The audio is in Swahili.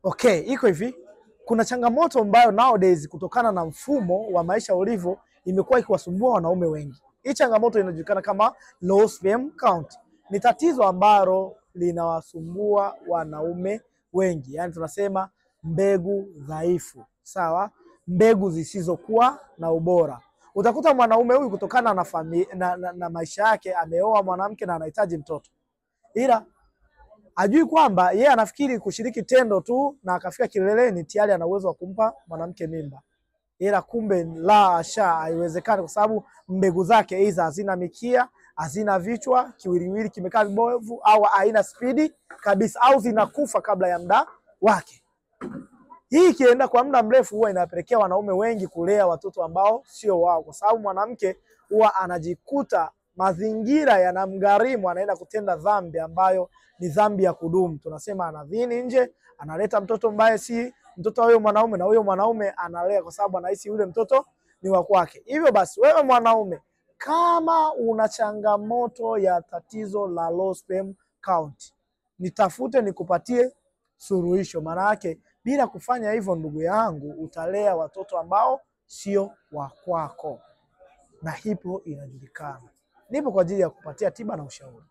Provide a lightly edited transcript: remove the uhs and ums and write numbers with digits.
Okay, iko hivi. Kuna changamoto ambayo nowadays kutokana na mfumo wa maisha ulivyo imekuwa ikiwasumbua wanaume wengi. Hii changamoto inajulikana kama low sperm count. Ni tatizo ambalo linawasumbua wanaume wengi. Yaani tunasema mbegu dhaifu. Sawa? Mbegu zisizokuwa na ubora. Utakuta mwanaume huyu kutokana na maisha yake ameoa mwanamke na anahitaji mtoto. Ila ajui kwamba yeye anafikiri kushiriki tendo tu na akafika kileleni tayari ana uwezo wa kumpa mwanamke mimba. Ila kumbe la sha, haiwezekani kwa sababu mbegu zake hizo hazina mikia, hazina vichwa, kiwiliwili kimekaa vibovu au haina spidi kabisa au zinakufa kabla ya muda wake. Hii ikienda kwa muda mrefu huwa inapelekea wanaume wengi kulea watoto ambao sio wao, kwa sababu mwanamke huwa anajikuta mazingira yanamgharimu, anaenda kutenda dhambi ambayo ni dhambi ya kudumu. Tunasema anadhini nje, analeta mtoto ambaye si mtoto wa huyo mwanaume, na huyo mwanaume analea kwa sababu anahisi yule mtoto ni wa kwake. Hivyo basi wewe mwanaume, kama una changamoto ya tatizo la low sperm count, nitafute nikupatie suluhisho. Maana yake bila kufanya hivyo, ndugu yangu, utalea watoto ambao sio wa kwako, na hipo inajulikana. Nipo kwa ajili ya kupatia tiba na ushauri.